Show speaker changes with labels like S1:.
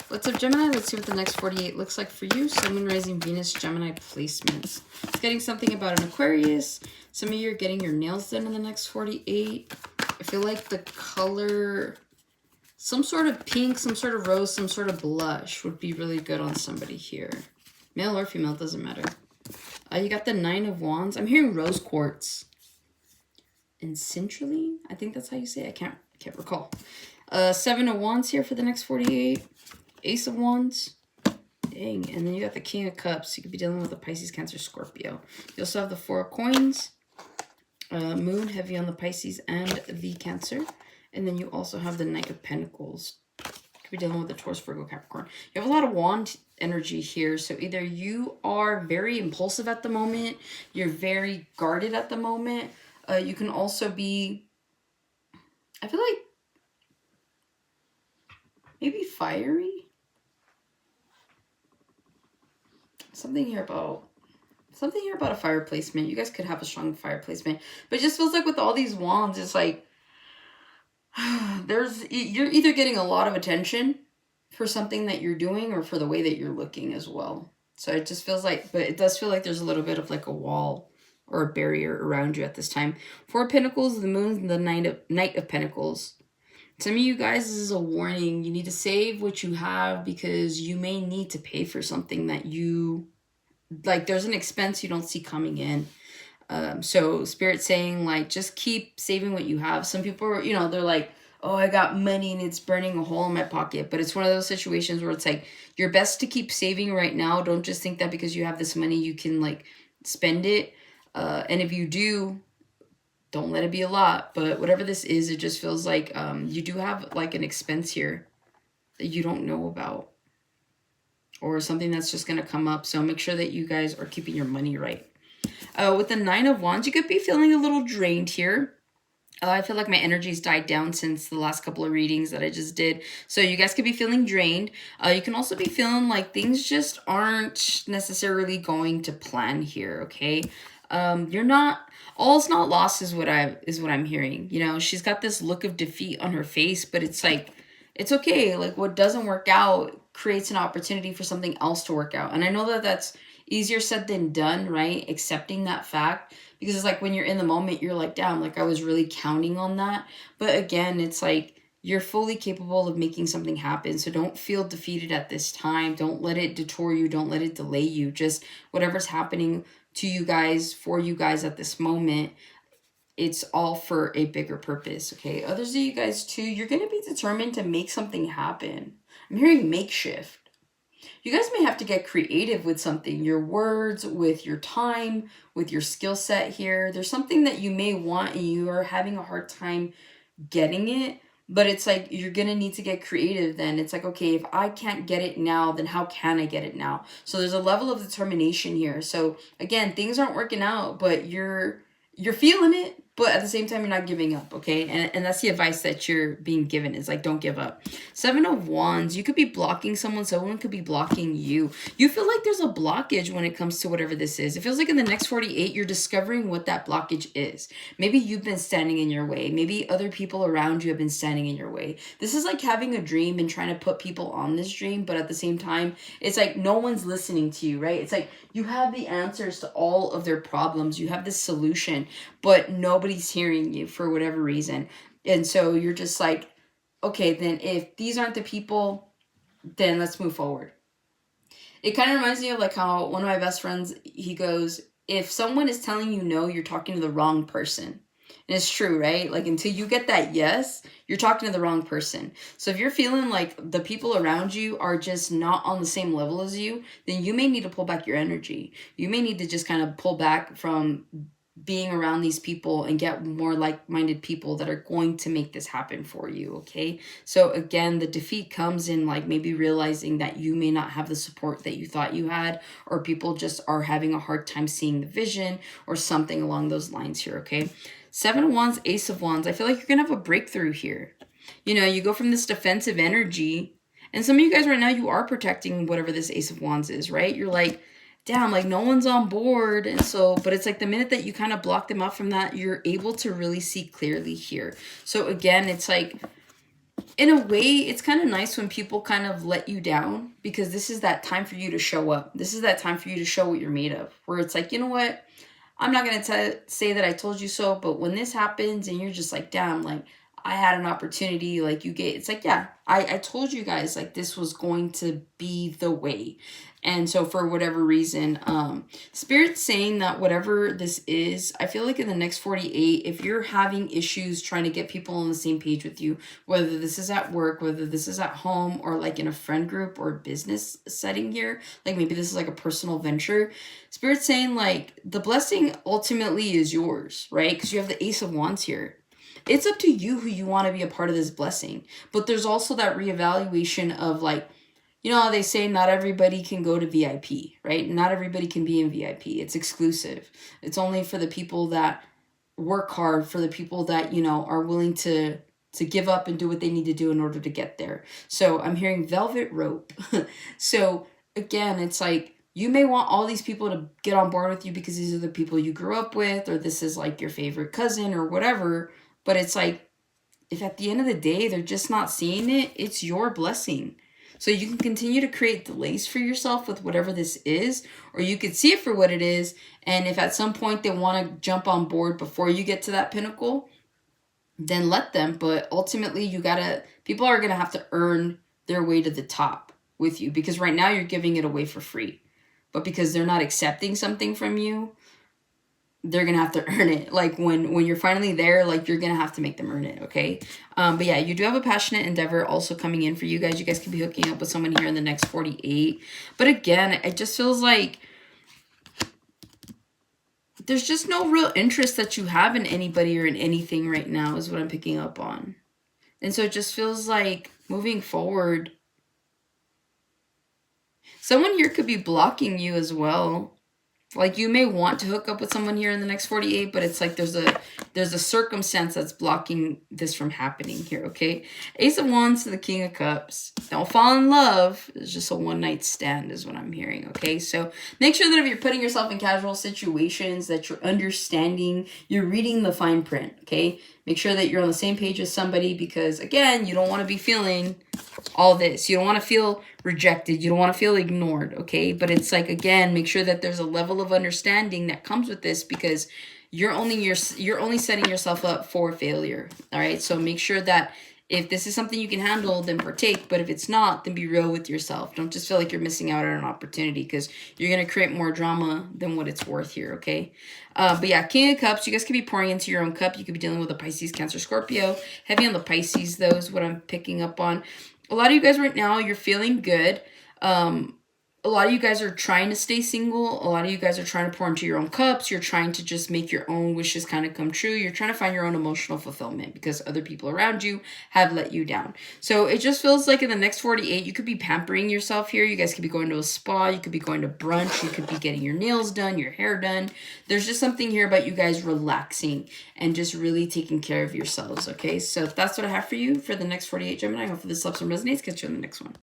S1: What's up, Gemini? Let's see what the next 48 looks like for you. Sun, Moon, Rising, Venus, Gemini placements. It's getting something about an Aquarius. Some of you are getting your nails done in the next 48. I feel like the color, some sort of pink, some sort of rose, some sort of blush would be really good on somebody here. Male or female, doesn't matter. You got the 9 of Wands. I'm hearing rose quartz. And citrulline? I think that's how you say it. I can't recall. 7 of Wands here for the next 48. Ace of Wands. Dang. And then you got the King of Cups. You could be dealing with a Pisces, Cancer, Scorpio. You also have the 4 of Coins. Moon, heavy on the Pisces and the Cancer. And then you also have the Knight of Pentacles. You could be dealing with the Taurus, Virgo, Capricorn. You have a lot of wand energy here. So either you are very impulsive at the moment. You're very guarded at the moment. You can also be, I feel like, maybe fiery. Something here about a fire placement. You guys could have a strong fire placement, but it just feels like with all these wands, it's like you're either getting a lot of attention for something that you're doing or for the way that you're looking as well. So it just feels like, but it does feel like there's a little bit of like a wall or a barrier around you at this time. 4 of Pentacles, the Moon, and the Knight of Pentacles. Some of you guys, this is a warning. You need to save what you have because you may need to pay for something that you, like there's an expense you don't see coming in. So Spirit's saying like, just keep saving what you have. Some people are, you know, they're like, oh, I got money and it's burning a hole in my pocket. But it's one of those situations where it's like, you're best to keep saving right now. Don't just think that because you have this money, you can like spend it. And if you do, don't let it be a lot, but whatever this is, it just feels like you do have like an expense here that you don't know about or something that's just going to come up. So make sure that you guys are keeping your money right. With the 9 of Wands, you could be feeling a little drained here. I feel like my energy's died down since the last couple of readings that I just did. So you guys could be feeling drained. You can also be feeling like things just aren't necessarily going to plan here, okay? You're not, all's not lost is what I'm hearing. You know, she's got this look of defeat on her face, but it's like, it's okay. Like what doesn't work out creates an opportunity for something else to work out. And I know that that's easier said than done, right? Accepting that fact, because it's like when you're in the moment, you're like, damn, like I was really counting on that. But again, it's like, you're fully capable of making something happen. So don't feel defeated at this time. Don't let it detour you. Don't let it delay you. Just whatever's happening to you guys, for you guys at this moment, it's all for a bigger purpose, okay? Others of you guys too, you're going to be determined to make something happen. I'm hearing makeshift. You guys may have to get creative with something, your words, with your time, with your skill set here. There's something that you may want and you are having a hard time getting it, but it's like you're going to need to get creative then. It's like, okay, if I can't get it now, then how can I get it now? So there's a level of determination here. So again, things aren't working out, but you're feeling it, but at the same time, you're not giving up, okay? And that's the advice that you're being given is like, don't give up. 7 of Wands, you could be blocking someone. Someone could be blocking you. You feel like there's a blockage when it comes to whatever this is. It feels like in the next 48, you're discovering what that blockage is. Maybe you've been standing in your way. Maybe other people around you have been standing in your way. This is like having a dream and trying to put people on this dream, but at the same time, it's like no one's listening to you, right? It's like you have the answers to all of their problems. You have this solution, but nobody's hearing you for whatever reason. And so you're just like, okay, then if these aren't the people, then let's move forward. It kind of reminds me of like how one of my best friends, he goes, if someone is telling you no, you're talking to the wrong person. And it's true, right? Like until you get that yes, you're talking to the wrong person. So if you're feeling like the people around you are just not on the same level as you, then you may need to pull back your energy. You may need to just kind of pull back from being around these people and get more like-minded people that are going to make this happen for you, okay? So again, the defeat comes in like maybe realizing that you may not have the support that you thought you had, or people just are having a hard time seeing the vision or something along those lines here, okay? 7 of Wands, Ace of Wands. I feel like you're going to have a breakthrough here. You know, you go from this defensive energy, and some of you guys right now, you are protecting whatever this Ace of Wands is, right? You're like, damn, like no one's on board. And so, but it's like the minute that you kind of block them out from that, you're able to really see clearly here. So again, it's like in a way, it's kind of nice when people kind of let you down, because this is that time for you to show up. This is that time for you to show what you're made of, where it's like, you know what? I'm not going to say that I told you so, but when this happens and you're just like, damn, like, I had an opportunity, like, you get, it's like, yeah, I told you guys, like, this was going to be the way. And so for whatever reason, Spirit's saying that whatever this is, I feel like in the next 48, if you're having issues trying to get people on the same page with you, whether this is at work, whether this is at home, or like in a friend group or business setting here, like maybe this is like a personal venture, Spirit's saying like the blessing ultimately is yours, right? Because you have the Ace of Wands here. It's up to you who you want to be a part of this blessing. But there's also that reevaluation of like, you know how they say not everybody can go to VIP, right? Not everybody can be in VIP. It's exclusive. It's only for the people that work hard, for the people that, you know, are willing to give up and do what they need to do in order to get there. So I'm hearing velvet rope. So again, it's like, you may want all these people to get on board with you because these are the people you grew up with, or this is like your favorite cousin or whatever. But it's like, if at the end of the day, they're just not seeing it, it's your blessing. So you can continue to create delays for yourself with whatever this is, or you could see it for what it is. And if at some point they want to jump on board before you get to that pinnacle, then let them. But ultimately, people are going to have to earn their way to the top with you, because right now you're giving it away for free. But because they're not accepting something from you, they're gonna have to earn it. Like when you're finally there, like you're gonna have to make them earn it, okay? But yeah, you do have a passionate endeavor also coming in for you guys. You guys can be hooking up with someone here in the next 48. But again, it just feels like there's just no real interest that you have in anybody or in anything right now is what I'm picking up on. And so it just feels like moving forward, someone here could be blocking you as well. Like you may want to hook up with someone here in the next 48, but it's like there's a circumstance that's blocking this from happening here, okay? Ace of Wands to the King of Cups. Don't fall in love. It's just a one-night stand is what I'm hearing, okay? So make sure that if you're putting yourself in casual situations, that you're understanding, you're reading the fine print, okay? Make sure that you're on the same page with somebody, because, again, you don't want to be feeling all this. You don't want to feel rejected. You don't want to feel ignored, okay? But it's like, again, make sure that there's a level of understanding that comes with this, because you're only setting yourself up for failure, all right? So make sure that if this is something you can handle, then partake. But if it's not, then be real with yourself. Don't just feel like you're missing out on an opportunity, because you're going to create more drama than what it's worth here, okay? But yeah, King of Cups, you guys could be pouring into your own cup. You could be dealing with a Pisces, Cancer, Scorpio. Heavy on the Pisces, though, is what I'm picking up on. A lot of you guys right now, you're feeling good. A lot of you guys are trying to stay single. A lot of you guys are trying to pour into your own cups. You're trying to just make your own wishes kind of come true. You're trying to find your own emotional fulfillment because other people around you have let you down. So it just feels like in the next 48, you could be pampering yourself here. You guys could be going to a spa. You could be going to brunch. You could be getting your nails done, your hair done. There's just something here about you guys relaxing and just really taking care of yourselves, okay? So that's what I have for you for the next 48, Gemini. Hopefully this helps and resonates. Catch you on the next one.